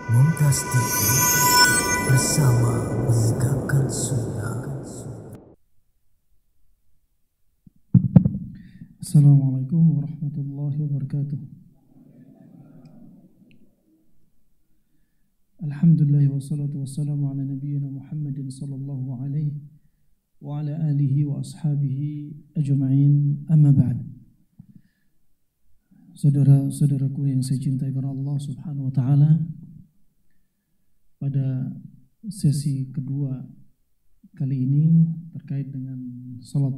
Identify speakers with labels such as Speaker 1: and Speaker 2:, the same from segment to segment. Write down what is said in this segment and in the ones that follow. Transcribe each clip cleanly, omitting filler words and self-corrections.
Speaker 1: Mumtaz TV bersama menegakkan sunnah.
Speaker 2: Assalamualaikum warahmatullahi wabarakatuh. Alhamdulillah wassalatu wassalamu ala nabiyyina Muhammadin sallallahu alaihi wa ala alihi wa ashabihi ajma'in, amma ba'd. Saudara-saudaraku yang saya cintai karena Allah subhanahu wa ta'ala, pada sesi kedua kali ini terkait dengan salat,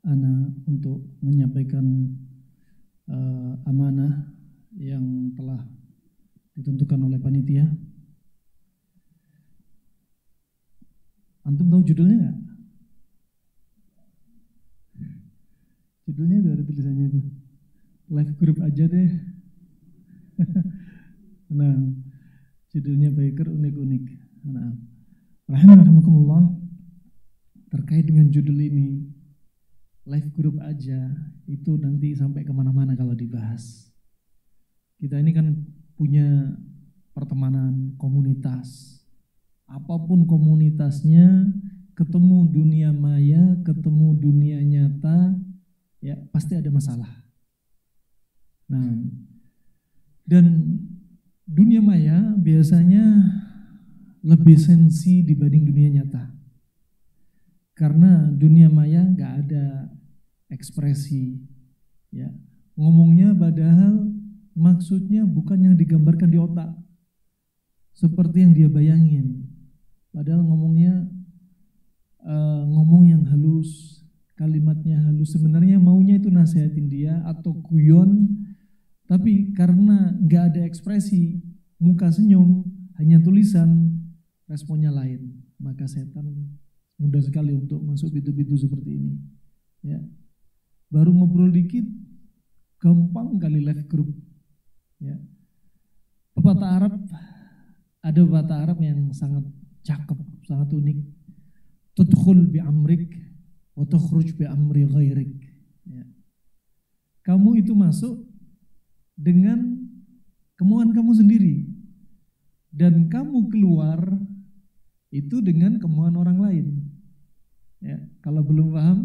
Speaker 2: ana untuk menyampaikan amanah yang telah ditentukan oleh panitia. Antum tahu judulnya nggak? Judulnya itu ada tulisannya itu, live group aja deh. Nah, judulnya Biker unik-unik. Nah, rahimakumullah, terkait dengan judul ini, live group aja, itu nanti sampai kemana-mana kalau dibahas. Kita ini kan punya pertemanan, komunitas. Apapun komunitasnya, ketemu dunia maya, ketemu dunia nyata, ya pasti ada masalah. Nah, dan dunia maya biasanya lebih sensi dibanding dunia nyata. Karena dunia maya nggak ada ekspresi, ya ngomongnya padahal maksudnya bukan yang digambarkan di otak, seperti yang dia bayangin. Padahal ngomongnya ngomong yang halus, kalimatnya halus. Sebenarnya maunya itu nasihatin dia atau guyon, tapi karena nggak ada ekspresi, muka senyum, hanya tulisan, responnya lain. Maka setan mudah sekali untuk masuk pintu-pintu seperti ini. Ya, baru ngobrol dikit, gampang kali live group. Ya, pepatah Arab, ada pepatah Arab yang sangat cakep, sangat unik. Tudkhul bi amrik wa tukhruj bi amri ghairik. Ya. Kamu itu masuk dengan kemauan kamu sendiri, dan kamu keluar itu dengan kemauan orang lain. Ya, kalau belum paham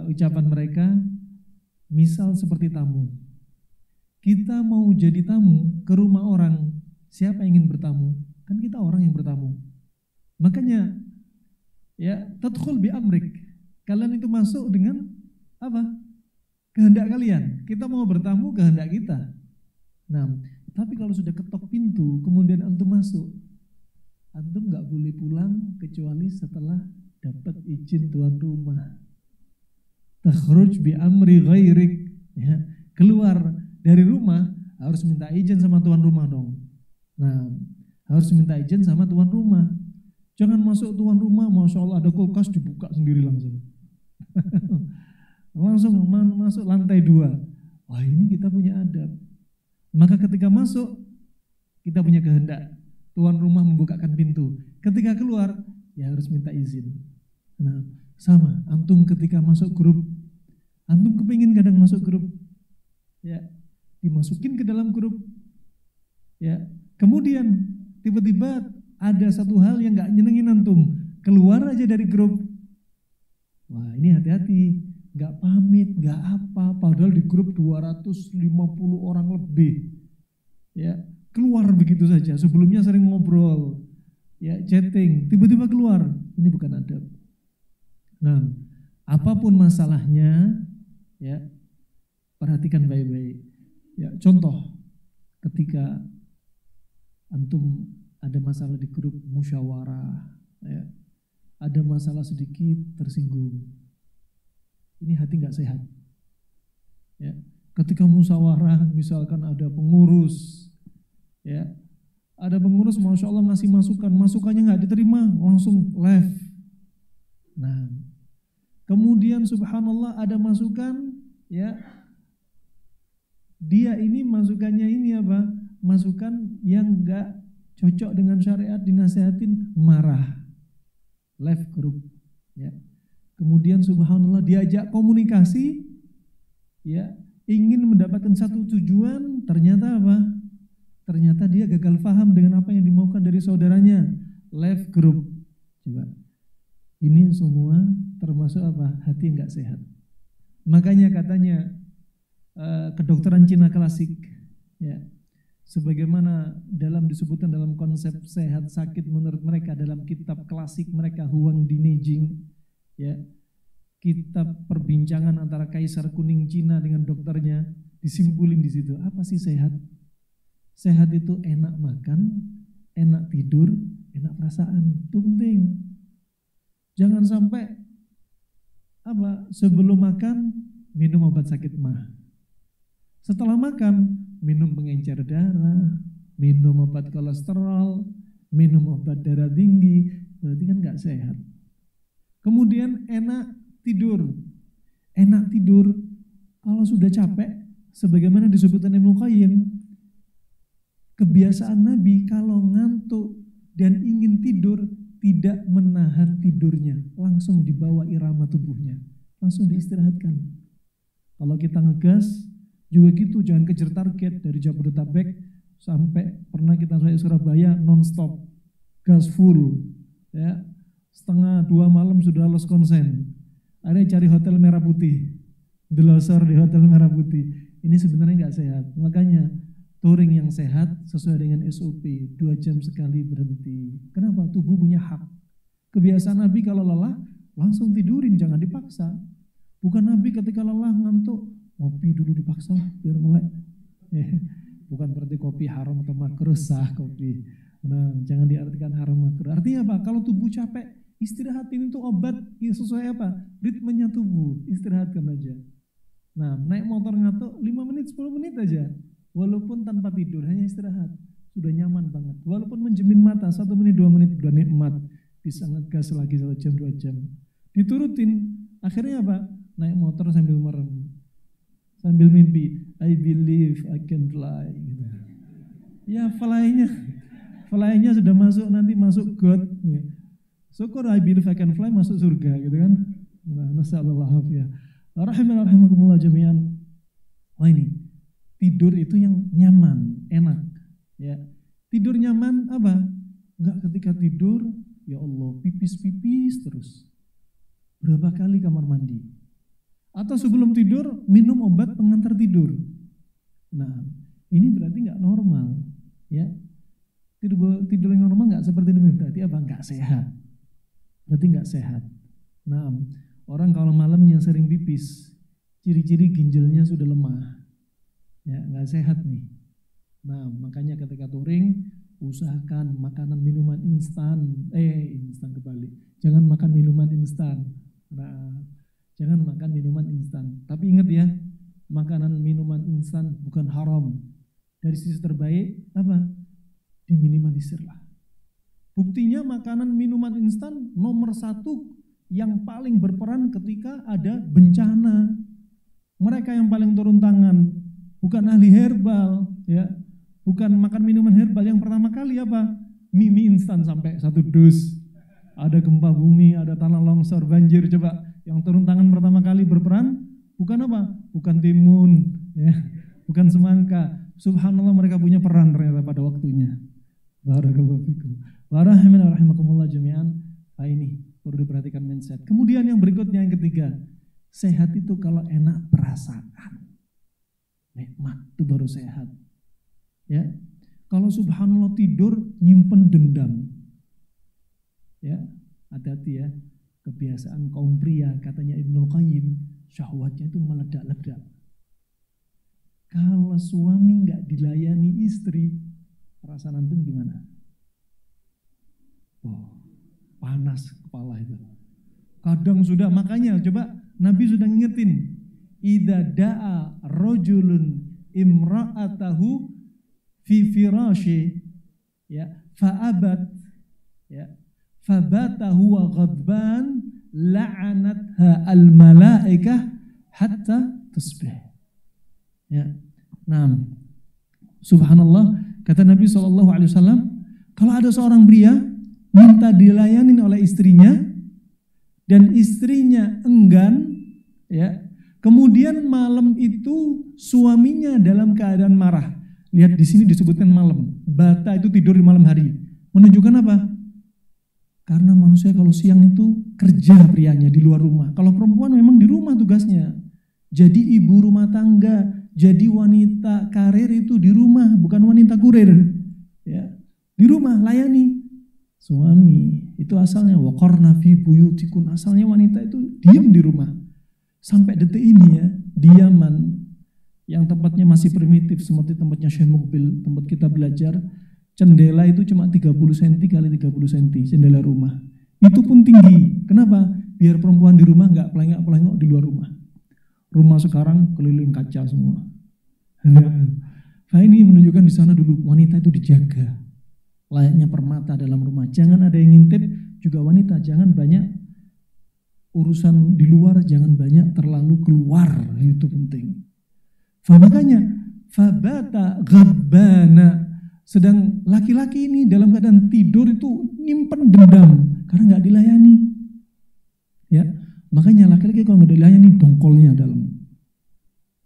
Speaker 2: ucapan mereka, misal seperti tamu. Kita mau jadi tamu ke rumah orang, siapa yang ingin bertamu? Kan kita orang yang bertamu. Makanya ya, tadkhul bi amrik. Kalian itu masuk dengan apa? Kehendak kalian. Kita mau bertamu kehendak kita. Nah, tapi kalau sudah ketok pintu, kemudian antum masuk, antum nggak boleh pulang kecuali setelah dapat izin tuan rumah. Takhruj bi amri ghairik. Ya, keluar dari rumah harus minta izin sama tuan rumah dong. Nah, harus minta izin sama tuan rumah. Jangan masuk tuan rumah, masya Allah ada kulkas dibuka sendiri langsung. Langsung masuk lantai 2. Wah, ini kita punya adab. Maka ketika masuk, kita punya kehendak. Tuan rumah membukakan pintu. Ketika keluar, ya harus minta izin. Nah, sama, antum ketika masuk grup, antum kepingin kadang masuk grup, ya dimasukin ke dalam grup, ya kemudian tiba-tiba ada satu hal yang gak nyenengin antum, keluar aja dari grup. Wah, ini hati-hati, gak pamit, gak apa, padahal di grup 250 orang lebih, ya keluar begitu saja. Sebelumnya sering ngobrol, ya chatting, tiba-tiba keluar. Ini bukan adab. Nah, apapun masalahnya, ya perhatikan baik-baik. Ya, contoh, ketika antum ada masalah di grup musyawarah, ya, ada masalah sedikit tersinggung, ini hati nggak sehat. Ya, ketika musyawarah, misalkan ada pengurus, ya, ada pengurus, masya Allah ngasih masukan, masukannya nggak diterima, langsung left. Nah, kemudian subhanallah ada masukan, ya, dia ini masukannya ini apa? Masukan yang nggak cocok dengan syariat, dinasihatin, marah, left group. Ya, kemudian subhanallah diajak komunikasi, ya ingin mendapatkan satu tujuan, ternyata apa? ternyata dia gagal paham dengan apa yang dimaukan dari saudaranya. Left group. Coba. Ini semua termasuk apa? Hati enggak sehat. Makanya katanya kedokteran Cina klasik, ya, sebagaimana disebutkan dalam konsep sehat sakit menurut mereka dalam kitab klasik mereka Huang Dinijing, ya, kitab perbincangan antara Kaisar Kuning Cina dengan dokternya, disimpulin di situ. Apa sih sehat? Sehat itu enak makan, enak tidur, enak perasaan. Itu penting. Jangan sampai sebelum makan minum obat sakit mah. Setelah makan minum pengencer darah, minum obat kolesterol, minum obat darah tinggi, berarti kan nggak sehat. Kemudian enak tidur. Enak tidur kalau sudah capek, sebagaimana disebutkan Ibnu Qayyim, kebiasaan Nabi kalau ngantuk dan ingin tidur tidak menahan tidurnya, langsung dibawa irama tubuhnya, langsung diistirahatkan. Kalau kita ngegas juga gitu, jangan kejar target dari Jabodetabek sampai pernah kita sampai Surabaya non-stop, gas full, ya, 1:30 malam sudah lost konsen. Ada cari hotel merah putih, delosor di hotel merah putih. Ini sebenarnya nggak sehat. Makanya touring yang sehat sesuai dengan SOP, 2 jam sekali berhenti. Kenapa? Tubuh punya hak. Kebiasaan Nabi kalau lelah langsung tidurin, jangan dipaksa. Bukan Nabi ketika lelah ngantuk, ngopi dulu dipaksa lah biar melek. Bukan berarti kopi haram atau makruh, sah kopi. Nah, jangan diartikan haram makruh. Artinya apa? Kalau tubuh capek, istirahatin, itu obat sesuai apa? Ritmenya tubuh, istirahatkan aja. Nah, naik motor ngantuk 5 menit, 10 menit aja. Walaupun tanpa tidur, hanya istirahat, sudah nyaman banget. Walaupun menjemin mata 1 menit, 2 menit, udah nikmat. Bisa ngegas lagi 1 jam, 2 jam. Diturutin, akhirnya apa? Naik motor sambil merem, sambil mimpi, I believe I can fly. Gitu. Ya fly-nya sudah masuk, nanti masuk God. Syukur I believe I can fly, masuk surga gitu kan. Nah, nasallallahu ya. Rahimakumullah jami'an. Wah, ini tidur itu yang nyaman, enak, ya. Tidur nyaman apa? Enggak ketika tidur, ya Allah, pipis-pipis terus. Berapa kali kamar mandi? Atau sebelum tidur minum obat pengantar tidur. Nah, ini berarti enggak normal, ya. Tidur yang normal enggak seperti ini, berarti apa? Enggak sehat. Berarti enggak sehat. Nah, orang kalau malamnya sering pipis, ciri-ciri ginjalnya sudah lemah. Ya, nggak sehat nih. Nah, makanya ketika touring usahakan makanan minuman instan, instan kebalik. Jangan makan minuman instan. Nah, jangan makan minuman instan. Tapi ingat ya, makanan minuman instan bukan haram. Dari sisi terbaik apa? Diminimalisirlah. Buktinya makanan minuman instan nomor 1 yang paling berperan ketika ada bencana. Mereka yang paling turun tangan. Bukan ahli herbal, ya, bukan makan minuman herbal. Yang pertama kali apa? Mie instan sampai 1 dus. Ada gempa bumi, ada tanah longsor, banjir. Coba yang turun tangan pertama kali berperan, bukan apa? Bukan timun, ya, bukan semangka. Subhanallah, mereka punya peran ternyata pada waktunya. Barakallahu fikum. Wa rahimakumullah jami'an. Nah, ini perlu diperhatikan mindset. Kemudian yang berikutnya, yang ketiga, sehat itu kalau enak perasaan. Nikmat itu baru sehat. Ya, kalau subhanallah tidur nyimpen dendam, ya, hati-hati ya. Kebiasaan kaum pria, katanya Ibnu Qayyim, syahwatnya itu meledak-ledak. Kalau suami nggak dilayani istri, perasaan antum gimana? Oh, panas kepala itu. Kadang sudah, makanya coba Nabi sudah ngingetin, idza da'a rajulun imra'atahu fi firasyi, ya, fa'abat, ya, fabata huwa ghadban la'anatha al-malaikah hatta tusbih. Ya. Nah, subhanallah, kata Nabi SAW, kalau ada seorang pria minta dilayanin oleh istrinya dan istrinya enggan, ya, kemudian malam itu suaminya dalam keadaan marah, Lihat di sini disebutkan malam. Bata itu tidur di malam hari. Menunjukkan apa? Karena manusia kalau siang itu kerja prianya di luar rumah. Kalau perempuan memang di rumah tugasnya. Jadi ibu rumah tangga, jadi wanita karir itu di rumah, bukan wanita kurir. Ya, di rumah layani suami. Itu asalnya waqarna fi buyutikun. Asalnya wanita itu diam di rumah. Sampai detik ini ya, diaman yang tempatnya masih primitif seperti tempatnya Syekh Mukbil, tempat kita belajar, jendela itu cuma 30 cm kali 30 cm jendela rumah. Itu pun tinggi. Kenapa? Biar perempuan di rumah nggak pelengok-pelengok di luar rumah. Rumah sekarang keliling kaca semua. Nah ini menunjukkan di sana dulu wanita itu dijaga. Layaknya permata dalam rumah. Jangan ada yang ngintip, juga wanita jangan banyak urusan di luar, jangan banyak terlalu keluar, itu penting. Makanya fabata ghabbana, sedang laki-laki ini dalam keadaan tidur itu nyimpen dendam karena nggak dilayani. Ya, makanya laki-laki kalau nggak dilayani dongkolnya dalam.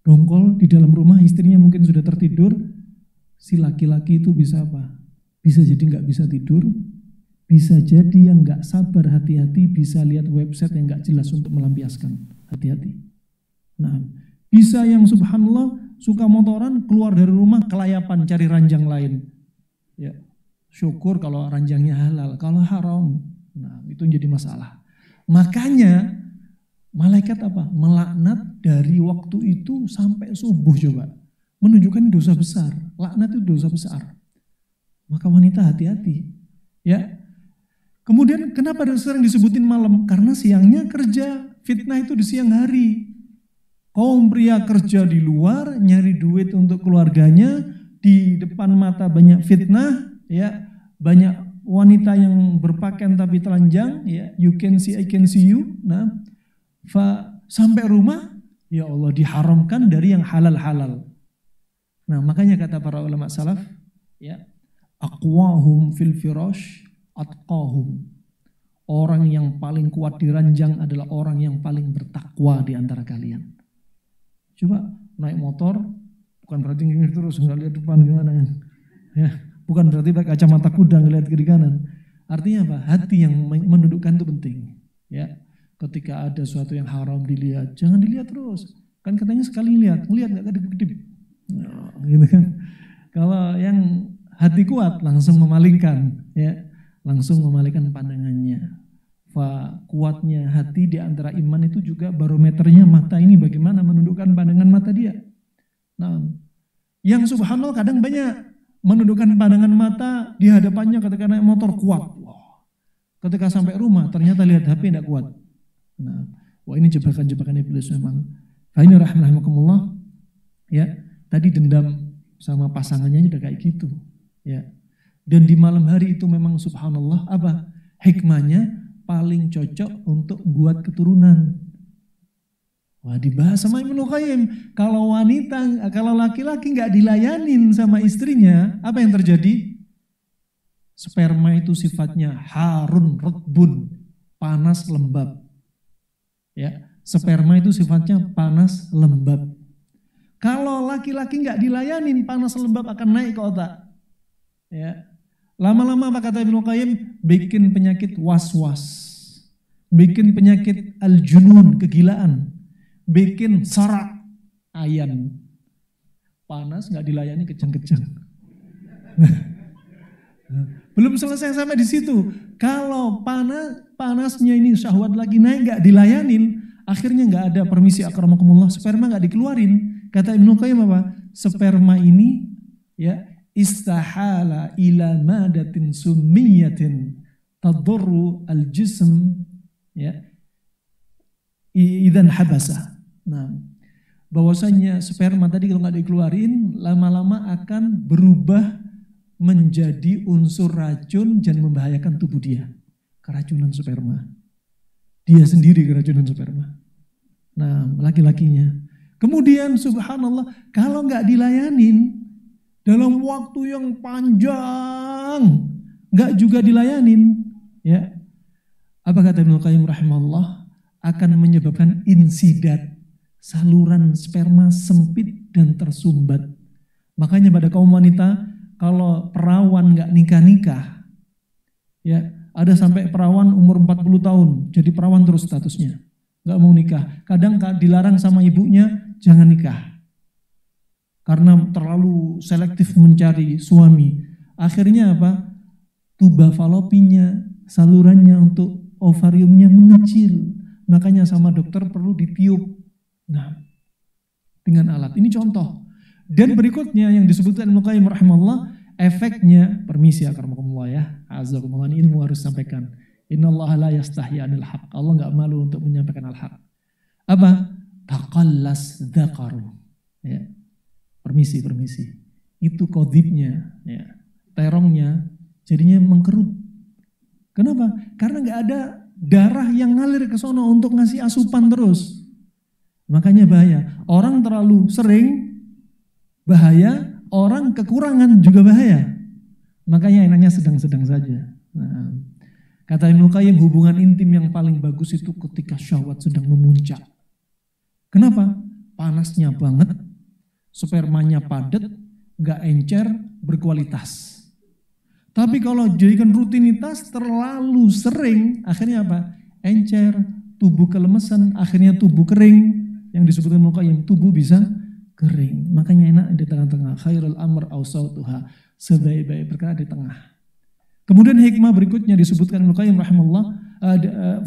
Speaker 2: Dongkol di dalam rumah, istrinya mungkin sudah tertidur, si laki-laki itu bisa apa? Bisa jadi nggak bisa tidur, bisa jadi yang nggak sabar, hati-hati, bisa lihat website yang nggak jelas untuk melampiaskan, hati-hati. Nah, bisa yang subhanallah suka motoran, keluar dari rumah kelayapan cari ranjang lain. Ya, syukur kalau ranjangnya halal, kalau haram, nah itu jadi masalah. Makanya malaikat apa? Melaknat dari waktu itu sampai subuh coba. Menunjukkan dosa besar. Laknat itu dosa besar. Maka wanita hati-hati. Ya. Kemudian kenapa sering disebutin malam? Karena siangnya kerja. Fitnah itu di siang hari. Kaum pria kerja di luar, nyari duit untuk keluarganya. Di depan mata banyak fitnah. Ya, banyak wanita yang berpakaian tapi telanjang. Ya, you can see, I can see you. Nah, sampai rumah, ya Allah diharamkan dari yang halal-halal. Nah makanya kata para ulama salaf, ya, aqwahum fil firash atqahum. Orang yang paling kuat di ranjang adalah orang yang paling bertakwa di antara kalian. Coba naik motor, bukan berarti ngingir terus nggak lihat depan gimana, ya, bukan berarti pakai kacamata kuda ngelihat kiri kanan. Artinya apa? Hati yang mendudukkan itu penting, ya. Ketika ada sesuatu yang haram dilihat, jangan dilihat terus. Kan katanya sekali lihat, ngelihat nggak kedip-kedip. Nah, gitu kan. Kalau yang hati kuat langsung memalingkan, ya, langsung memalingkan pandangannya. Kuatnya hati di antara iman itu juga barometernya mata ini bagaimana menundukkan pandangan mata dia. Nah, yang subhanallah kadang banyak menundukkan pandangan mata di hadapannya ketika naik motor kuat. Wow. Ketika sampai rumah ternyata lihat HP tidak kuat. Nah, wah ini jebakan-jebakan iblis memang. Ini rahimakumullah. Ya, tadi dendam sama pasangannya udah kayak gitu. Ya. Dan di malam hari itu memang subhanallah apa? Hikmahnya paling cocok untuk buat keturunan. Wah, dibahas sama Ibnu Qayyim. Kalau laki-laki nggak dilayanin sama istrinya, apa yang terjadi? Sperma itu sifatnya harun ratbun, panas lembab. Ya, sperma itu sifatnya panas lembab. Kalau laki-laki nggak dilayanin, panas lembab akan naik ke otak. Ya, lama-lama apa kata Ibnu Qayyim? Bikin penyakit was-was, bikin penyakit al-junun, kegilaan, bikin sarak, ayan. Panas nggak dilayani kejang-kejang. Belum selesai sampai di situ. Kalau panasnya ini syahwat lagi naik nggak dilayanin, akhirnya nggak ada permisi akramakumullah, sperma nggak dikeluarin. Kata Ibnu Qayyim apa? Sperma ini ya istahala ila madatin summiyatin tadurru al-jism ya idan habasa. Nah, bahwasanya sperma tadi kalau nggak dikeluarin lama-lama akan berubah menjadi unsur racun dan membahayakan tubuh dia. Keracunan sperma. Dia sendiri keracunan sperma. Nah, laki-lakinya. Kemudian subhanallah, kalau nggak dilayanin dalam waktu yang panjang, nggak juga dilayanin, ya. Apa kata Ibnu Qayyim rahimahullah? Akan menyebabkan insidat, saluran sperma sempit dan tersumbat. Makanya pada kaum wanita, kalau perawan nggak nikah-nikah, ya ada sampai perawan umur 40 tahun, jadi perawan terus statusnya, nggak mau nikah. Kadang dilarang sama ibunya, jangan nikah. Karena terlalu selektif mencari suami. Akhirnya apa? Tuba falopinya, salurannya untuk ovariumnya mengecil. Makanya sama dokter perlu ditiup. Nah, dengan alat. Ini contoh. Dan berikutnya yang disebutkan Ibnu Qayyim rahimahullah, efeknya, permisi akramakumullah ya, azakumullah, ini ilmu harus sampaikan. Innallaha la yastahyi 'anil haq. Allah enggak malu untuk menyampaikan al-haq. Apa? Taqallas dzakaru. Ya. Permisi. Itu kodibnya, ya. Terongnya jadinya mengkerut. Kenapa? Karena enggak ada darah yang ngalir ke sono untuk ngasih asupan terus. Makanya bahaya. Orang terlalu sering bahaya, orang kekurangan juga bahaya. Makanya enaknya sedang-sedang saja. Nah, kata Ibnu Qayyim, hubungan intim yang paling bagus itu ketika syahwat sedang memuncak. Kenapa? Panasnya banget, spermanya padat, gak encer, berkualitas. Tapi kalau jadikan rutinitas terlalu sering, akhirnya apa? Encer, tubuh kelemesan, akhirnya tubuh kering. Yang disebutkan Ibnu Qayyim, tubuh bisa kering. Makanya enak di tengah-tengah. Khairul amr awsatuha. Sebaik-baik perkara di tengah. Kemudian hikmah berikutnya disebutkan Ibnu Qayyim rahimahullah.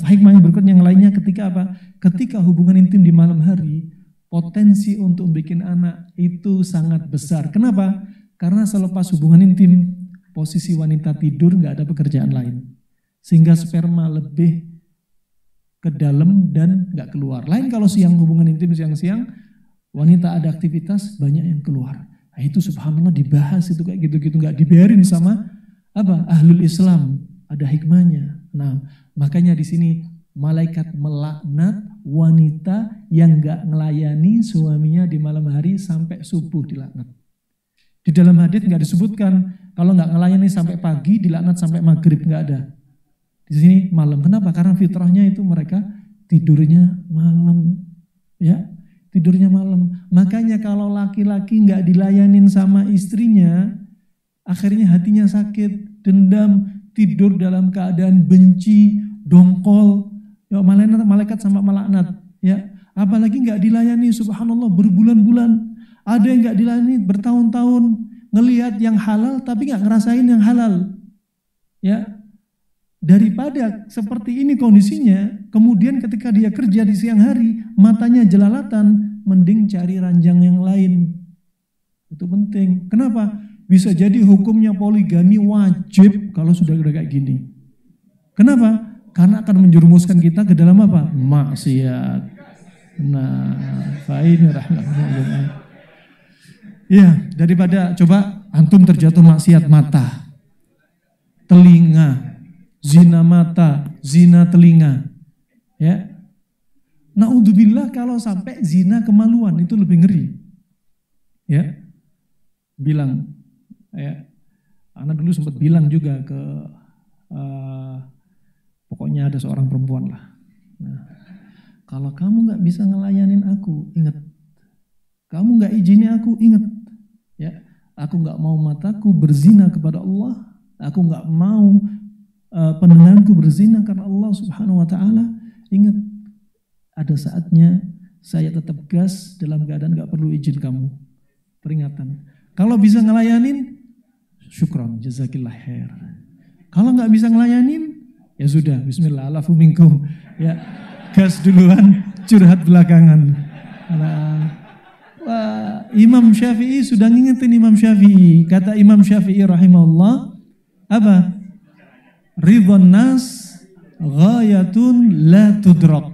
Speaker 2: Hikmah yang berikutnya yang lainnya ketika apa? Ketika hubungan intim di malam hari, potensi untuk bikin anak itu sangat besar. Kenapa? Karena selepas hubungan intim, posisi wanita tidur nggak ada pekerjaan lain. Sehingga sperma lebih ke dalam dan nggak keluar. Lain kalau siang hubungan intim siang-siang, wanita ada aktivitas banyak yang keluar. Nah, itu subhanallah dibahas itu kayak gitu-gitu, nggak dibiarin sama apa ahlul Islam. Ada hikmahnya. Nah, makanya di sini malaikat melaknat wanita yang nggak ngelayani suaminya di malam hari sampai subuh, dilaknat. Di dalam hadits nggak disebutkan kalau nggak ngelayani sampai pagi dilaknat sampai maghrib, nggak ada. Di sini malam. Kenapa? Karena fitrahnya itu mereka tidurnya malam, ya tidurnya malam. Makanya kalau laki-laki nggak dilayanin sama istrinya, akhirnya hatinya sakit, dendam, tidur dalam keadaan benci, dongkol, ya, malaikat sama melaknat, ya. Apalagi nggak dilayani, subhanallah berbulan-bulan. Ada yang nggak dilayani bertahun-tahun, ngelihat yang halal tapi nggak ngerasain yang halal, ya. Daripada seperti ini kondisinya, kemudian ketika dia kerja di siang hari, matanya jelalatan, mending cari ranjang yang lain. Itu penting. Kenapa? Bisa jadi hukumnya poligami wajib kalau sudah kayak gini. Kenapa? Karena akan menjerumuskan kita ke dalam apa? Maksiat. Nah, fa'ini rahmatullah. Ya, daripada coba antum terjatuh maksiat mata, telinga, zina mata, zina telinga, ya. Naudzubillah kalau sampai zina kemaluan itu lebih ngeri, ya. Bilang, ya, anak dulu sempat bilang juga ke, pokoknya ada seorang perempuan lah. Nah, kalau kamu nggak bisa ngelayanin aku, ingat, kamu nggak izinin aku, ingat, ya, aku nggak mau mataku berzina kepada Allah, aku nggak mau pendengaranku berzina karena Allah subhanahu wa ta'ala. Ingat, ada saatnya saya tetap gas dalam keadaan gak perlu izin kamu. Peringatan. Kalau bisa ngelayanin, syukran, jazakillah khair. Kalau gak bisa ngelayanin, ya sudah, bismillah, alafu minkum. Ya, gas duluan, curhat belakangan. Wah, Imam Syafi'i sudah ngingetin Imam Syafi'i. Kata Imam Syafi'i rahimahullah, apa? Ridwan nas ghayatun la tudrak.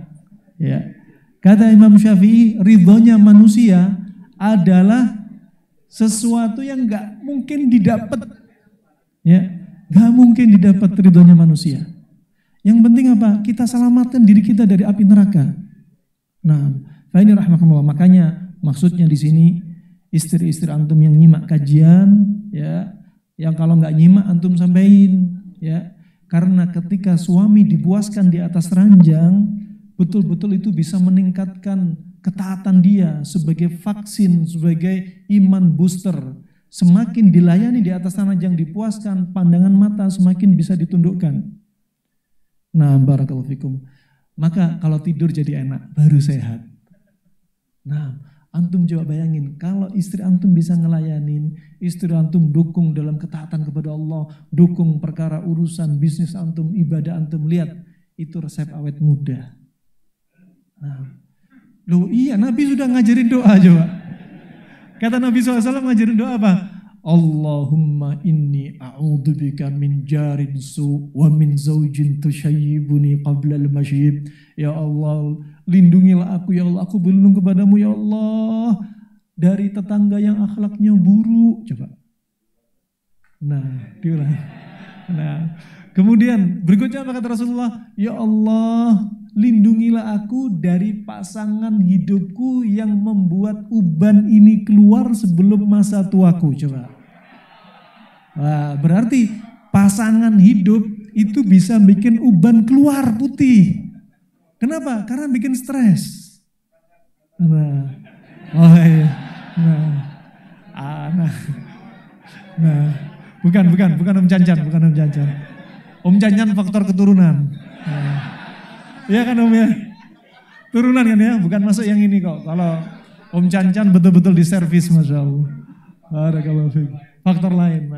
Speaker 2: Ya. Kata Imam Syafi'i, ridhonya manusia adalah sesuatu yang gak mungkin didapat. Ya, gak mungkin didapat ridhonya manusia. Yang penting apa? Kita selamatkan diri kita dari api neraka. Nah, ini rahmatullah. Makanya maksudnya di sini istri-istri antum yang nyimak kajian, ya, yang kalau nggak nyimak antum sampein, ya. Karena ketika suami dipuaskan di atas ranjang, betul-betul itu bisa meningkatkan ketaatan dia sebagai vaksin, sebagai iman booster. Semakin dilayani di atas tanah yang dipuaskan, pandangan mata semakin bisa ditundukkan. Nah, barakallahu fikum. Maka kalau tidur jadi enak, baru sehat. Nah, antum coba bayangin, kalau istri antum bisa ngelayanin, istri antum dukung dalam ketaatan kepada Allah, dukung perkara urusan bisnis antum, ibadah antum, lihat, itu resep awet muda. Nah, loh iya, Nabi sudah ngajarin doa coba. Kata Nabi SAW ngajarin doa apa? Allahumma inni a'udzubika min jarin su wa min zaujin tushayyibuni qabla al-masyib. Ya Allah, lindungilah aku ya Allah, aku berlindung kepadamu ya Allah dari tetangga yang akhlaknya buruk. Coba. Nah, diulang. Nah, kemudian berikutnya apa kata Rasulullah? Ya Allah, lindungilah aku dari pasangan hidupku yang membuat uban ini keluar sebelum masa tuaku. Coba. Wah, berarti pasangan hidup itu bisa bikin uban keluar putih. Kenapa? Karena bikin stres. Nah, oh iya. Nah, bukan Om Cancan, bukan Om Cancan. Om Cancan faktor keturunan. Nah. Iya kan Om ya? Turunan kan ya, bukan masuk yang ini kok. Kalau Om Cancan betul-betul di servis, Masya Allah. Barakallahu fiik. Faktor lain.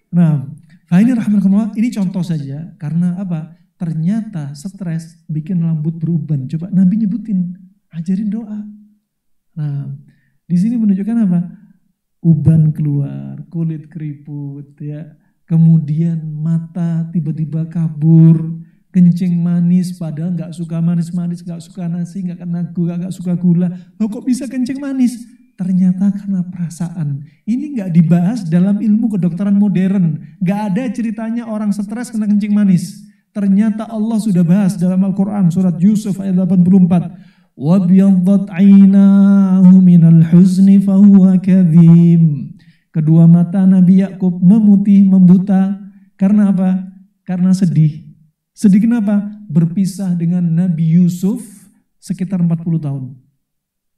Speaker 2: Nah, ini rahmatullah, ini contoh saja. Karena apa? Ternyata stres bikin rambut beruban. Coba Nabi nyebutin, ajarin doa. Nah, di sini menunjukkan apa? Uban keluar, kulit keriput, ya. Kemudian mata tiba-tiba kabur. Kencing manis, padahal nggak suka manis-manis, nggak suka nasi, nggak suka gula. Loh kok bisa kencing manis? Ternyata karena perasaan. Ini nggak dibahas dalam ilmu kedokteran modern. Nggak ada ceritanya orang stres kena kencing manis. Ternyata Allah sudah bahas dalam Al-Quran surat Yusuf ayat 84. وَبْيَضَّتْ عَيْنَاهُ مِنَ الْحُزْنِ فَهُوَ كَظِيمٌ. Kedua mata Nabi Yakub memutih, membuta. Karena apa? Karena sedih. Sedih kenapa? Berpisah dengan Nabi Yusuf sekitar 40 tahun.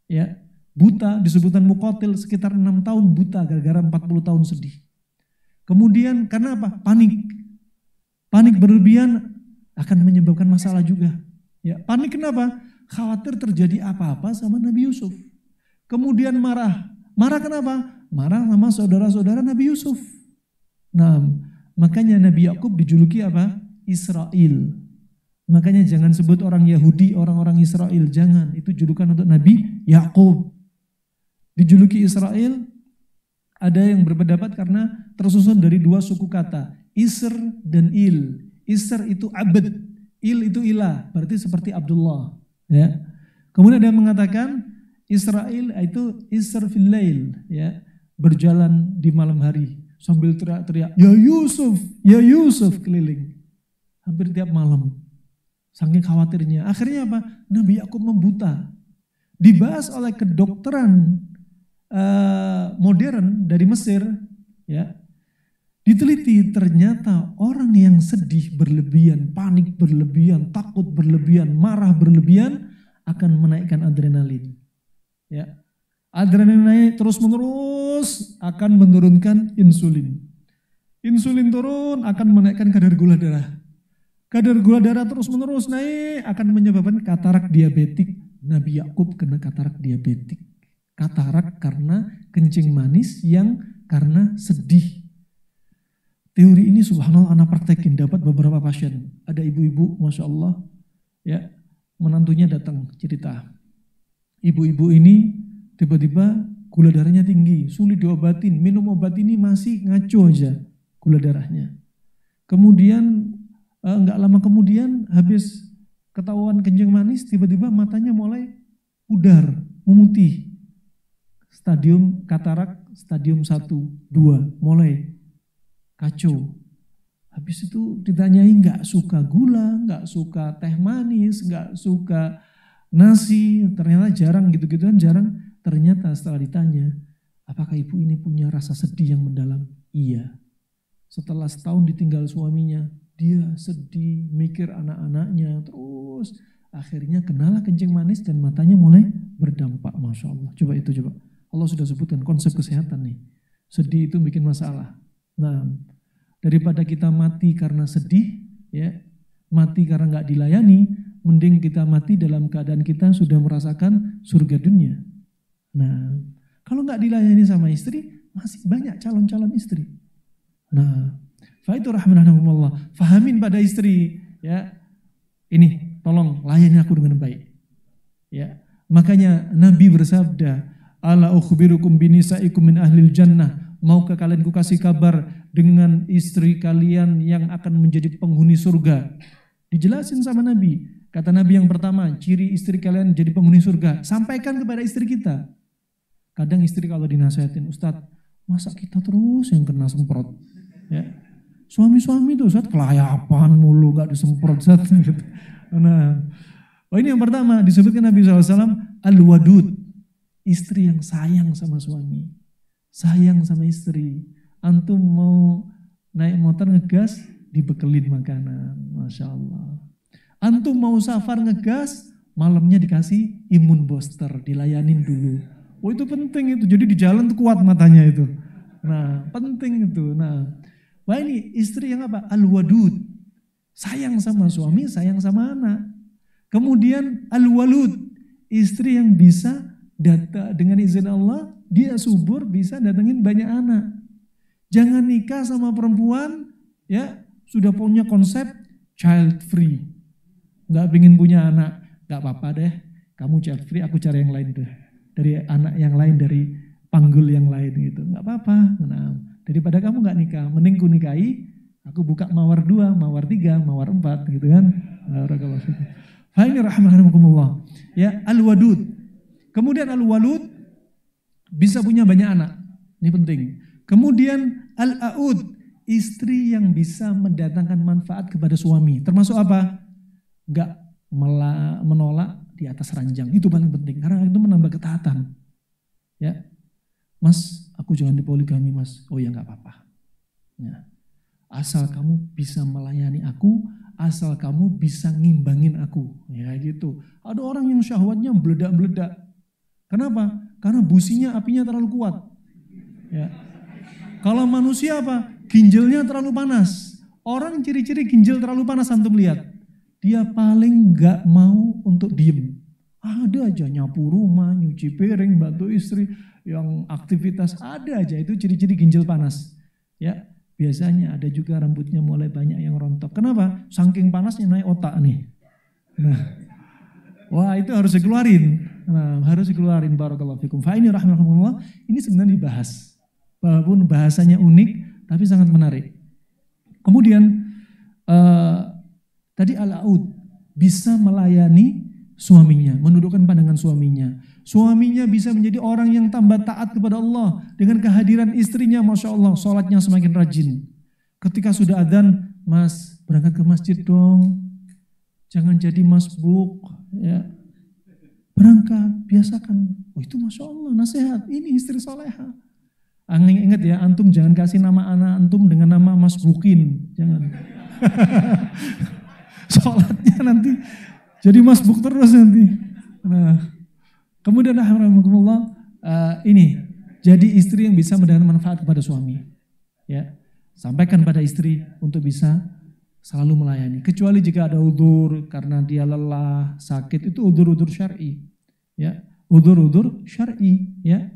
Speaker 2: Ya, buta disebutkan muqatil sekitar 6 tahun buta gara-gara 40 tahun sedih. Kemudian karena apa? Panik. Panik berlebihan akan menyebabkan masalah juga. Ya, panik kenapa? Khawatir terjadi apa-apa sama Nabi Yusuf. Kemudian marah. Marah kenapa? Marah sama saudara-saudara Nabi Yusuf. Nah, makanya Nabi Yakub dijuluki apa? Israel. Makanya jangan sebut orang Yahudi, orang-orang Israel. Jangan, itu julukan untuk Nabi Yakub. Dijuluki Israel, ada yang berpendapat karena tersusun dari dua suku kata, Isr dan Il. Isr itu abd, Il itu ilah, berarti seperti Abdullah. Ya. Kemudian ada yang mengatakan Israel itu Isr fil lail, ya, berjalan di malam hari sambil teriak-teriak, ya Yusuf keliling. Hampir tiap malam. Saking khawatirnya. Akhirnya apa? Nabi Yakub membuta. Dibahas oleh kedokteran modern dari Mesir. Ya, diteliti ternyata orang yang sedih berlebihan, panik berlebihan, takut berlebihan, marah berlebihan akan menaikkan adrenalin. Ya, adrenalin naik terus-menerus akan menurunkan insulin. Insulin turun akan menaikkan kadar gula darah. Kadar gula darah terus-menerus naik akan menyebabkan katarak diabetik. Nabi Yakub kena katarak diabetik. Katarak karena kencing manis yang karena sedih. Teori ini subhanallah anak praktekin, dapat beberapa pasien. Ada ibu-ibu, Masya Allah, ya, menantunya datang cerita. Ibu-ibu ini tiba-tiba gula darahnya tinggi, sulit diobatin, minum obat ini masih ngaco aja gula darahnya. Kemudian nggak lama kemudian habis ketahuan kencing manis, tiba-tiba matanya mulai pudar, memutih. Stadium katarak, stadium 1, 2, mulai kacau. Habis itu ditanyai nggak suka gula, nggak suka teh manis, nggak suka nasi, ternyata jarang gitu-gituan, jarang. Ternyata setelah ditanya, apakah ibu ini punya rasa sedih yang mendalam? Iya. Setelah setahun ditinggal suaminya, dia sedih, mikir anak-anaknya, terus Akhirnya kenalah kencing manis dan matanya mulai berdampak. Masya Allah. Coba. Allah sudah sebutkan konsep kesehatan nih. Sedih itu bikin masalah. Nah, daripada kita mati karena sedih, ya, mati karena nggak dilayani, mending kita mati dalam keadaan kita sudah merasakan surga dunia. Nah, kalau nggak dilayani sama istri, masih banyak calon-calon istri. Nah, faitu rahmanakumullah, fahamin pada istri, ya, ini tolong layani aku dengan baik. Ya, makanya Nabi bersabda, ala ukhbirukum binisaikum min ahlil jannah. Maukah kalian kukasih kabar dengan istri kalian yang akan menjadi penghuni surga? Dijelasin sama Nabi. Kata Nabi yang pertama, ciri istri kalian jadi penghuni surga. Sampaikan kepada istri kita. Kadang istri kalau dinasihatin, Ustadz, masa kita terus yang kena semprot? Ya. Suami-suami tuh, Ustadz, kelayapan mulu, gak disemprot. Nah, ini yang pertama, disebutkan Nabi SAW, al-wadud. Istri yang sayang sama suami. Sayang sama istri. Antum mau naik motor ngegas, dibekelin makanan. Masya Allah. Antum mau safar ngegas, malamnya dikasih imun booster, dilayanin dulu. Oh itu penting itu, jadi di jalan tuh kuat matanya itu. Nah penting itu. Nah, wah ini istri yang apa? Al-wadud. Sayang sama suami, sayang sama anak. Kemudian al-walud. Istri yang bisa data dengan izin Allah, dia subur bisa datengin banyak anak. Jangan nikah sama perempuan, ya sudah punya konsep child free. Nggak pengen punya anak, nggak apa-apa deh. Kamu child free, aku cari yang lain deh. Dari anak yang lain, dari panggul yang lain gitu. Nggak apa-apa. Nah, daripada kamu nggak nikah, mending ku nikahi. Aku buka mawar 2, mawar 3, mawar 4 gitu kan. Fa ini rahmanakumullah. Ya al-wadud. Kemudian al-walud bisa punya banyak anak. Ini penting. Kemudian al-aud, istri yang bisa mendatangkan manfaat kepada suami. Termasuk apa? Enggak menolak di atas ranjang. Itu paling penting karena itu menambah ketaatan. Ya. Mas, aku jangan dipoligami, Mas. Oh ya enggak apa-apa. Ya. Asal kamu bisa melayani aku, asal kamu bisa ngimbangin aku. Ya gitu. Ada orang yang syahwatnya meledak-meledak. Kenapa? Karena businya, apinya terlalu kuat. Ya. Kalau manusia apa? Ginjalnya terlalu panas. Orang ciri-ciri ginjal terlalu panas antum lihat. Dia paling nggak mau untuk diem. Ada aja nyapu rumah, nyuci piring, bantu istri, yang aktivitas ada aja itu ciri-ciri ginjal panas. Ya, biasanya ada juga rambutnya mulai banyak yang rontok. Kenapa? Saking panasnya naik otak nih. Nah, wah itu harus dikeluarin. Nah, harus dikeluarin barakallahu fikum. Fa ini rahmatullah, ini sebenarnya dibahas. Walaupun bahasanya unik tapi sangat menarik. Kemudian tadi al-aud bisa melayani suaminya, menundukkan pandangan suaminya. Suaminya bisa menjadi orang yang tambah taat kepada Allah dengan kehadiran istrinya, Masya Allah, sholatnya semakin rajin. Ketika sudah adzan, Mas berangkat ke masjid dong, jangan jadi masbuk, ya. Berangkat, biasakan. Oh itu Masya Allah, nasihat. Ini istri soleha. Ingat ya, antum jangan kasih nama anak antum dengan nama Mas Bukin. Jangan. Sholatnya nanti jadi masbuk terus nanti. Nah, kemudian alhamdulillah ini jadi istri yang bisa mendatangkan manfaat kepada suami. Ya, sampaikan pada istri untuk bisa selalu melayani. Kecuali jika ada udzur karena dia lelah, sakit, itu udzur-udzur syar'i. Ya, udzur-udzur syar'i, ya.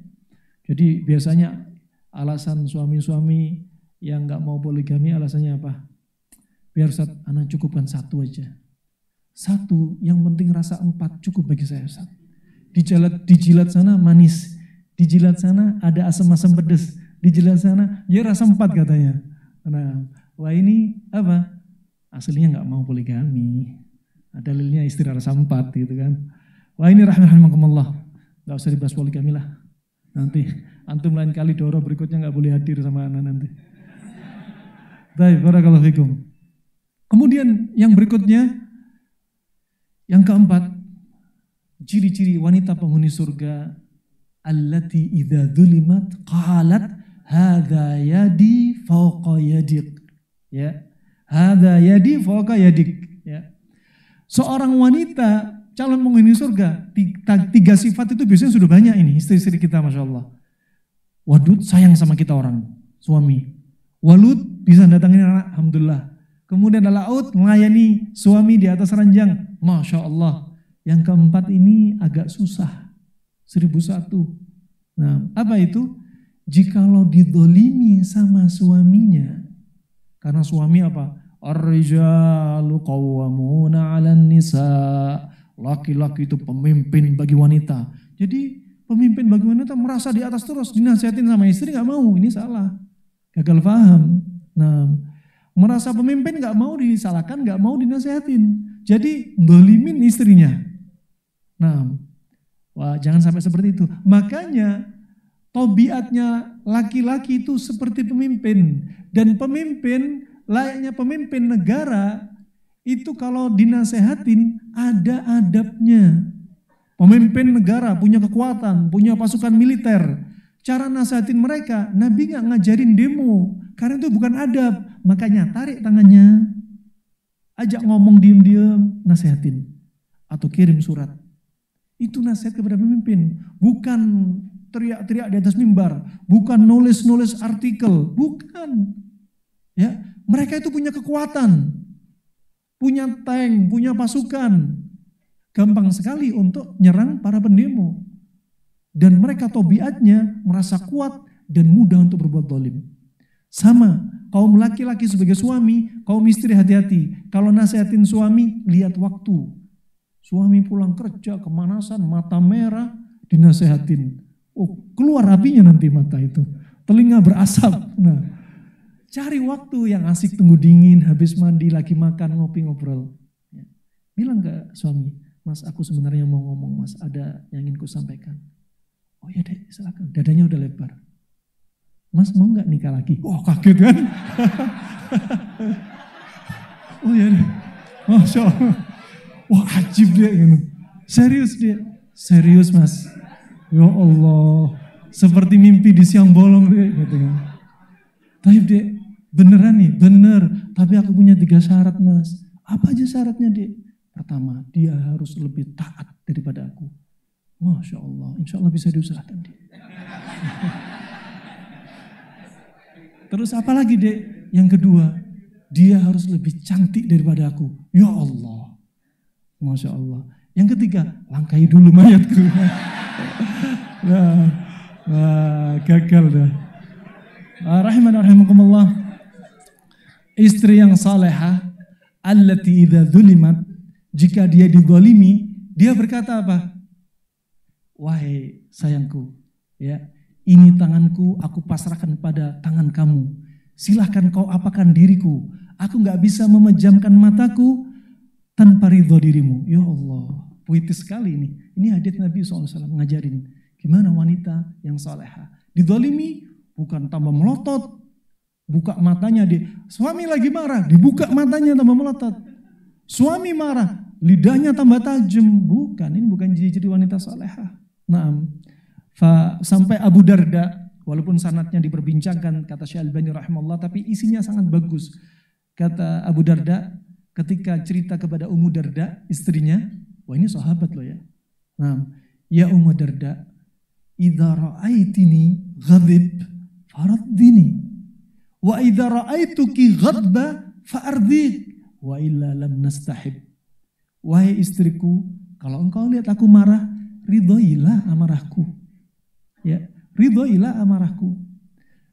Speaker 2: Jadi biasanya alasan suami-suami yang nggak mau poligami alasannya apa? Biar Ustaz, anak cukupkan 1 aja. 1, yang penting rasa 4 cukup bagi saya Ustaz. Dijilat sana manis, dijilat sana ada asam-asam pedas, dijilat sana ya rasa 4 katanya. Nah, wah ini apa? Aslinya nggak mau poligami. Dalilnya istri rasa 4 gitu kan. Wah ini rahmatullah. Nggak usah dibahas poligami lah. Nanti antum lain kali Doro berikutnya nggak boleh hadir sama anak nanti. Baik, barakallahu fikum. Kemudian yang berikutnya, yang keempat, ciri-ciri wanita penghuni surga, allati idza dzulimat qalat hadza yadi fawqa yadik. Ya. Hadza yadi fawqa yadik. Ya. Seorang wanita calon penghuni surga, tiga sifat itu biasanya sudah banyak ini istri-istri kita, Masya Allah. Wadud, sayang sama kita orang, suami. Walud, bisa datangin anak, Alhamdulillah. Kemudian Laud, melayani suami di atas ranjang, Masya Allah. Yang keempat ini agak susah, 1001. Nah, apa itu? Jikalau didolimi sama suaminya, karena suami apa? Ar-rijalu qawwamuna 'alan nisa. Laki-laki itu pemimpin bagi wanita. Jadi pemimpin bagi wanita merasa di atas terus, dinasihatin sama istri nggak mau, ini salah. Gagal paham. Nah, merasa pemimpin nggak mau disalahkan, nggak mau dinasihatin. Jadi dolimin istrinya. Nah, wah jangan sampai seperti itu. Makanya tabiatnya laki-laki itu seperti pemimpin, dan pemimpin layaknya pemimpin negara itu kalau dinasehatin ada adabnya. Pemimpin negara punya kekuatan, punya pasukan militer. Cara nasehatin mereka, Nabi nggak ngajarin demo, karena itu bukan adab. Makanya tarik tangannya, ajak ngomong diem-diem, nasehatin. Atau kirim surat. Itu nasihat kepada pemimpin, bukan teriak-teriak di atas mimbar, bukan nulis-nulis artikel, bukan. Ya, mereka itu punya kekuatan, punya tank, punya pasukan. Gampang sekali untuk nyerang para pendemo. Dan mereka tabiatnya merasa kuat dan mudah untuk berbuat zalim. Sama, kaum laki-laki sebagai suami, kaum istri hati-hati. Kalau nasihatin suami, lihat waktu. Suami pulang kerja, kemanasan, mata merah, dinasehatin. Oh, keluar apinya nanti mata itu. Telinga berasap. Nah, cari waktu yang asik, tunggu dingin, habis mandi, lagi makan, ngopi, ngobrol. Bilang ke suami, Mas, aku sebenarnya mau ngomong, Mas, ada yang ingin ku sampaikan. Oh ya deh, silakan. Dadanya udah lebar. Mas, mau nggak nikah lagi? Oh, kaget kan? Oh ya deh. Masya Allah. Wah, ajib dia gitu. Serius dia. Serius, Mas. Ya Allah. Seperti mimpi di siang bolong dia gitu kan. Tapi dia, beneran nih? Bener. Tapi aku punya 3 syarat, Mas. Apa aja syaratnya, dia? Pertama, dia harus lebih taat daripada aku. Masya Allah, insya Allah bisa diusahakan dia. Terus apa lagi, Dek? Yang kedua, dia harus lebih cantik daripada aku. Ya Allah. Masya Allah. Yang ketiga, langkai dulu mayatku. Gagal dah. Rahimakumullah. Istri yang salehah, allati idza dzulimat, jika dia dizalimi, dia berkata apa? Wahai sayangku, ya, ini tanganku, aku pasrahkan pada tangan kamu. Silahkan kau apakan diriku. Aku nggak bisa memejamkan mataku tanpa ridho dirimu. Ya Allah, puitis sekali ini. Ini hadits Nabi SAW ngajarin gimana wanita yang salehah. Dizalimi bukan tambah melotot, buka matanya dia. Suami lagi marah, dibuka matanya tambah melotot. Suami marah, lidahnya tambah tajam. Bukan, ini bukan ciri-ciri wanita salehah. Nah, sampai Abu Darda, walaupun sanadnya diperbincangkan, kata Syekh Albani rahimahullah, tapi isinya sangat bagus. Kata Abu Darda, ketika cerita kepada Ummu Darda, istrinya, wah ini sahabat loh ya. Nah, ya Ummu Darda, idza ra'aitini ghadib faraddini, wa idza ra'aituki ghadba fa'ardik, wa illa lam nastahib. Wahai istriku, kalau engkau lihat aku marah, ridhoilah amarahku. Ya, ridhoilah amarahku.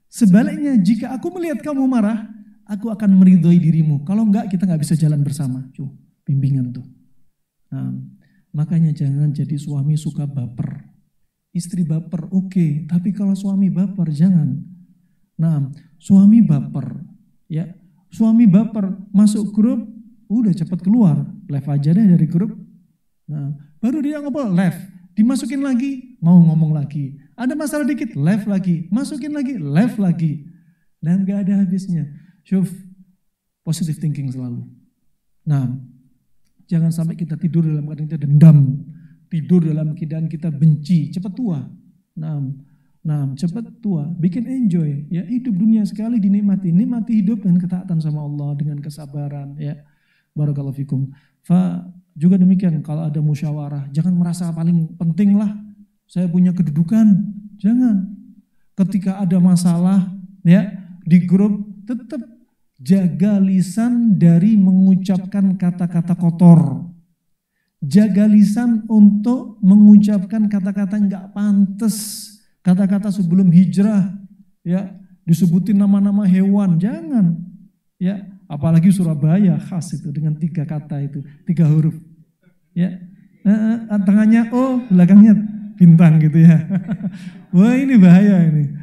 Speaker 2: Sebaliknya, jika aku melihat kamu marah, aku akan meridhoi dirimu. Kalau enggak, kita enggak bisa jalan bersama. Bimbingan tuh. Nah, makanya jangan jadi suami suka baper. Istri baper, oke. Tapi kalau suami baper, jangan. Nah, suami baper. Ya, suami baper, masuk grup, udah cepat keluar. Left aja deh dari grup. Nah, baru dia ngobrol, left. Dimasukin lagi, mau ngomong lagi. Ada masalah dikit, left lagi. Masukin lagi, left lagi. Dan gak ada habisnya. Syuf, positive thinking selalu. Nah, jangan sampai kita tidur dalam keadaan kita dendam. Tidur dalam keadaan kita benci, cepat tua. Nah, cepat tua, bikin enjoy. Ya, hidup dunia sekali dinikmati. Nikmati hidup dan ketaatan sama Allah dengan kesabaran. Ya, barakallahu fikum. Juga demikian kalau ada musyawarah, jangan merasa paling penting lah, saya punya kedudukan. Jangan. Ketika ada masalah ya di grup, tetap jaga lisan dari mengucapkan kata-kata kotor. Jaga lisan untuk mengucapkan kata-kata enggak pantas, kata-kata sebelum hijrah, ya disebutin nama-nama hewan, jangan. Ya, apalagi Surabaya khas itu dengan 3 kata itu, 3 huruf. Ya, tengahnya O, belakangnya bintang gitu ya. Wah ini bahaya ini.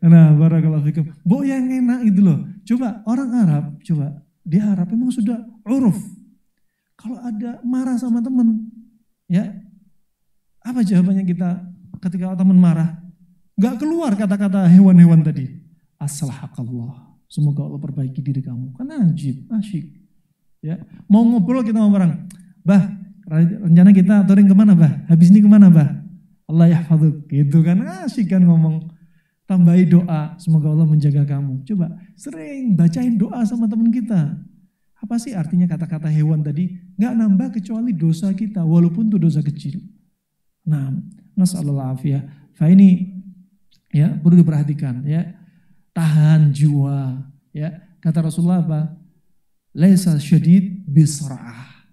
Speaker 2: Nah, barakallahu fikum. Bu yang enak itu loh. Coba orang Arab, coba di Arab memang sudah uruf. Kalau ada marah sama teman, ya apa jawabannya kita ketika teman marah? Gak keluar kata-kata hewan-hewan tadi. Aslahakallah. Semoga Allah perbaiki diri kamu. Kan ajib, asyik. Ya, mau ngobrol kita sama orang. Bah, rencana kita touring kemana bah? Habis ini kemana bah? Allah yahfadzuk. Gitu kan, asyik kan ngomong. Tambahi doa, semoga Allah menjaga kamu. Coba sering bacain doa sama teman kita. Apa sih artinya kata-kata hewan tadi? Gak nambah kecuali dosa kita, walaupun itu dosa kecil. Nah, nasallallahu afiyah. Ini ya perlu diperhatikan ya. Tahan jiwa ya. Kata Rasulullah apa? Laisa syadid bisra'ah,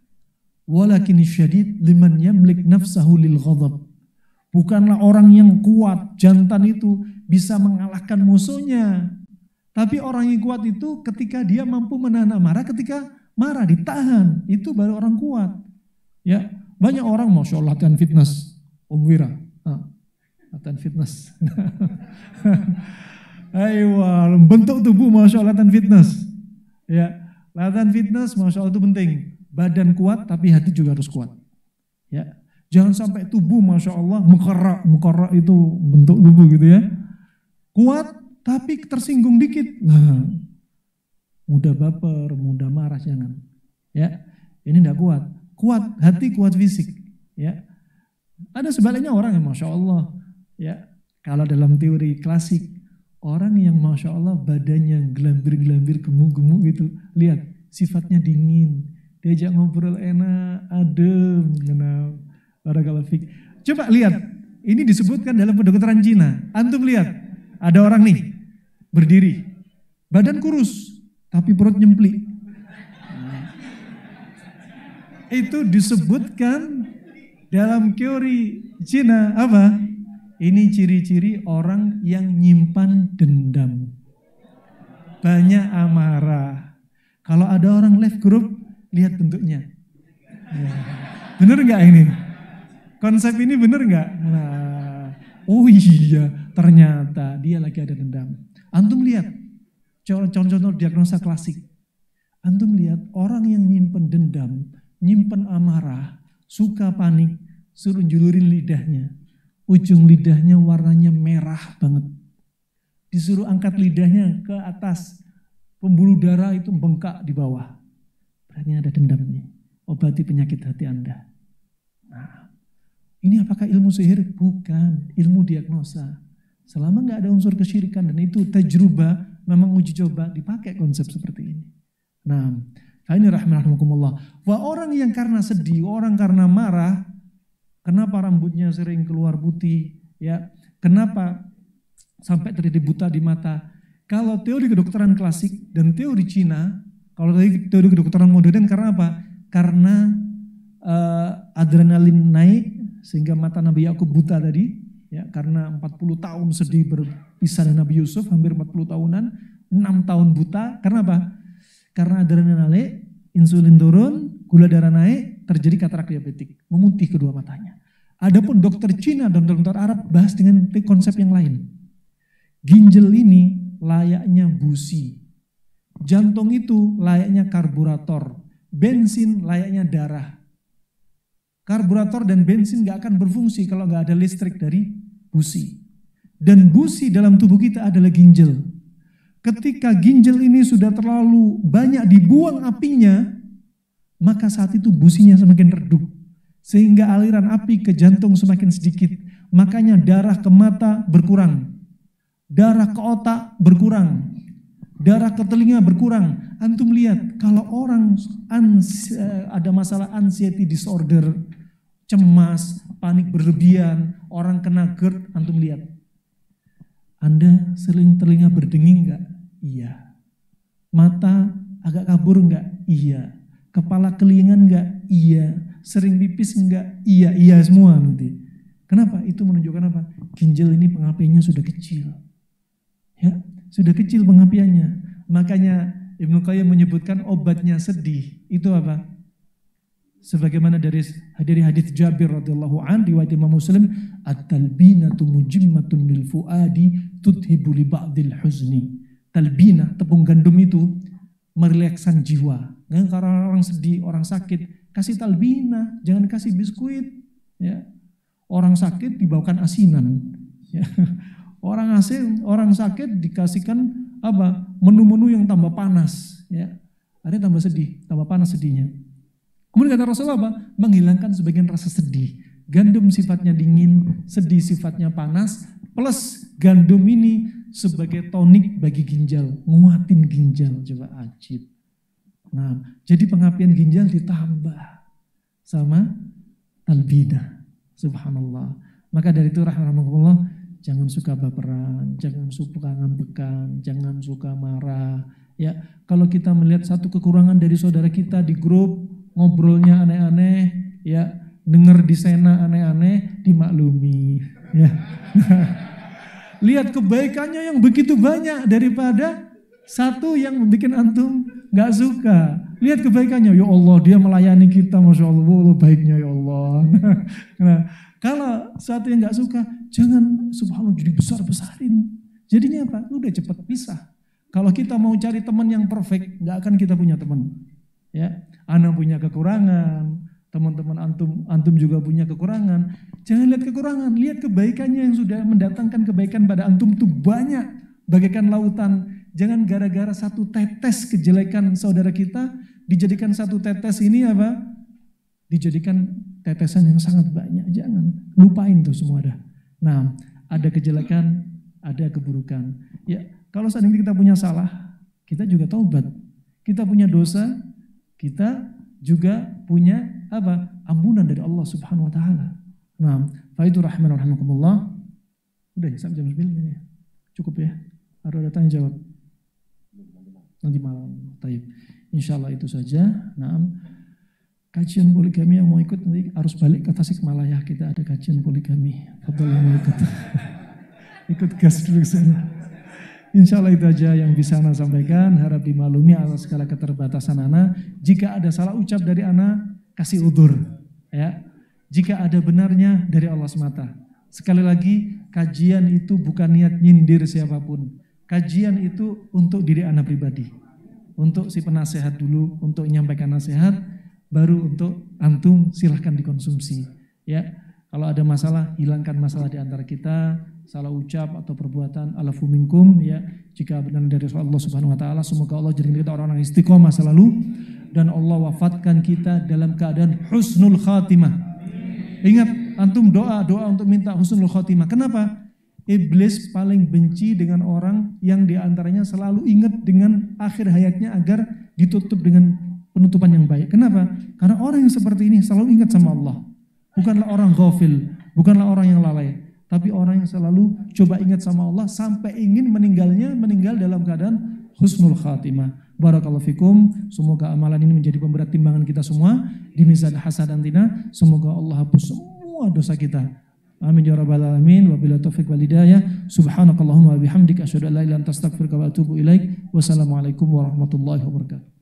Speaker 2: walakin syadid liman yamlik nafsahu lil ghadab. Bukanlah orang yang kuat, jantan itu bisa mengalahkan musuhnya. Tapi orang yang kuat itu ketika dia mampu menahan amarah, ketika marah ditahan, itu baru orang kuat. Ya, banyak orang masya Allah latihan fitness, Wira, latihan fitness. Ayo, bentuk tubuh masya Allah latihan fitness. Ya, latihan fitness masya Allah itu penting. Badan kuat tapi hati juga harus kuat. Ya, jangan sampai tubuh masya Allah mukarrak itu bentuk tubuh gitu ya. Kuat tapi tersinggung dikit. Nah, mudah baper, mudah marah jangan. Ya, ini enggak kuat. Kuat hati, kuat fisik. Ya, ada sebaliknya orang yang masya Allah. Ya, kalau dalam teori klasik orang yang masya Allah badannya gelambir-gelambir, gemuk-gemuk gitu, lihat sifatnya dingin, diajak ngobrol enak, adem, kenal. Barakallahu fik. Coba lihat, ini disebutkan dalam kedokteran Cina. Antum lihat, ada orang nih berdiri, badan kurus, tapi perut nyemplik. Itu disebutkan dalam teori Cina apa? Ini ciri-ciri orang yang nyimpan dendam, banyak amarah. Kalau ada orang left group, lihat bentuknya. Ya. Bener nggak ini? Konsep ini bener nggak? Nah, oh iya, ternyata dia lagi ada dendam. Antum lihat, contoh-contoh diagnosa klasik. Antum lihat orang yang nyimpen dendam, nyimpen amarah, suka panik, suruh julurin lidahnya. Ujung lidahnya warnanya merah banget. Disuruh angkat lidahnya ke atas, pembuluh darah itu bengkak di bawah. Berarti ada dendam nih. Obati penyakit hati Anda. Nah, ini apakah ilmu sihir? Bukan, ilmu diagnosa. Selama nggak ada unsur kesyirikan dan itu tajrubah, memang uji coba, dipakai konsep seperti ini. Nah, ini rahmatullah. Wah, orang yang karena sedih, orang karena marah, kenapa rambutnya sering keluar putih? Ya, kenapa sampai terjadi buta di mata? Kalau teori kedokteran klasik dan teori Cina, kalau teori kedokteran modern karena apa? Karena adrenalin naik sehingga mata Nabi Yakub buta tadi. Ya, karena 40 tahun sedih berpisah dengan Nabi Yusuf, hampir 40 tahunan, 6 tahun buta. Karena apa? Karena adrenalin naik, insulin turun, gula darah naik, terjadi katarak diabetik, memutih kedua matanya. Adapun dokter Cina dan dokter Arab bahas dengan konsep yang lain. Ginjal ini layaknya busi, jantung itu layaknya karburator, bensin layaknya darah. Karburator dan bensin gak akan berfungsi kalau gak ada listrik dari busi. Dan busi dalam tubuh kita adalah ginjal. Ketika ginjal ini sudah terlalu banyak dibuang apinya, maka saat itu businya semakin redup. Sehingga aliran api ke jantung semakin sedikit. Makanya darah ke mata berkurang. Darah ke otak berkurang. darah ke telinga berkurang. Antum lihat kalau orang ada masalah anxiety disorder, cemas, panik berlebihan, orang kena GERD, antum lihat. Anda sering telinga berdenging enggak? Iya. Mata agak kabur enggak? Iya. Kepala kelingan enggak? Iya. Sering pipis enggak? Iya. Iya semua nanti. Kenapa? Itu menunjukkan apa? Ginjal ini pengapiannya sudah kecil. Ya, sudah kecil pengapiannya. Makanya Ibnu Qayyim menyebutkan obatnya sedih. Itu apa? Sebagaimana dari hadis Jabir radhiyallahu an riwayat Imam Muslim, at-talbinatu mujimmatun lil fuadi tudhibu li ba'dil huzni. Talbina, tepung gandum itu merelakskan jiwa. Karena orang sedih, orang sakit, kasih talbina, jangan kasih biskuit. Ya. Orang sakit dibawakan asinan. Ya. Orang sakit dikasihkan apa? Menu-menu yang tambah panas. Ya. Ada tambah sedih, tambah panas sedihnya. Kemudian kata Rasulullah apa? Menghilangkan sebagian rasa sedih. Gandum sifatnya dingin, sedih sifatnya panas, plus gandum ini sebagai tonik bagi ginjal, nguatin ginjal. Coba ajib. Nah, jadi pengapian ginjal ditambah sama talbina. Subhanallah. Maka dari itu rahmatullah, jangan suka baperan, jangan suka ngambekan, jangan suka marah. Ya, kalau kita melihat satu kekurangan dari saudara kita di grup, ngobrolnya aneh-aneh, ya, denger di sena aneh-aneh, dimaklumi. Ya. Lihat kebaikannya yang begitu banyak daripada satu yang bikin antum nggak suka. Lihat kebaikannya, ya Allah dia melayani kita, masya Allah, baiknya ya Allah. Nah, kalau satu yang nggak suka, jangan subhanallah jadi besar-besarin. Jadinya apa? Udah cepat pisah. Kalau kita mau cari teman yang perfect, nggak akan kita punya teman. Ya, ana punya kekurangan, teman-teman antum juga punya kekurangan. Jangan lihat kekurangan, lihat kebaikannya yang sudah mendatangkan kebaikan pada antum itu banyak, bagaikan lautan. Jangan gara-gara satu tetes kejelekan saudara kita dijadikan satu tetes ini apa? Dijadikan tetesan yang sangat banyak. Jangan lupain tuh semua dah. Nah, ada kejelekan, ada keburukan. Ya, kalau saat ini kita punya salah, kita juga taubat. Kita punya dosa, kita juga punya apa? Ampunan dari Allah Subhanahu wa taala. Nah, fa itu rahman rahimakumullah. Udah ya, sampai jam 9 ya. Cukup ya. Ada tanya jawab. Nanti malam. Taib. Insyaallah itu saja. Nah, kajian poligami yang mau ikut nanti harus balik ke Tasikmalaya. Kita ada kajian poligami. Fadhol yang mau ikut. Ikut gas dulu sana. Insyaallah itu aja yang bisa Ana sampaikan. Harap dimaklumi atas segala keterbatasan Ana. Jika ada salah ucap dari Ana, kasih udzur. Ya. Jika ada benarnya dari Allah semata. Sekali lagi, kajian itu bukan niat nyindir siapapun. Kajian itu untuk diri Ana pribadi. Untuk si penasehat dulu, untuk menyampaikan nasihat, baru untuk antum silahkan dikonsumsi. Ya. Kalau ada masalah, hilangkan masalah di antara kita. Salah ucap atau perbuatan alafu minkum, ya, jika benar dari Allah Subhanahu wa taala, semoga Allah jadikan kita orang-orang istiqomah selalu dan Allah wafatkan kita dalam keadaan husnul khatimah. Ingat, antum doa untuk minta husnul khatimah. Kenapa? Iblis paling benci dengan orang yang diantaranya selalu ingat dengan akhir hayatnya agar ditutup dengan penutupan yang baik. Kenapa? Karena orang yang seperti ini selalu ingat sama Allah. Bukanlah orang ghafil, bukanlah orang yang lalai. Tapi orang yang selalu coba ingat sama Allah sampai ingin meninggal dalam keadaan husnul khatimah. Barakallahu fikum. Semoga amalan ini menjadi pemberat timbangan kita semua di mizan hasanah. Semoga Allah hapus semua dosa kita. Amin ya rabbal alamin. Wabillahi taufiq wal hidayah. Subhanakallahumma wa bihamdika asyhadu an la ilaha illa anta astaghfiruka wa atubu ilaik. Wassalamualaikum warahmatullahi wabarakatuh.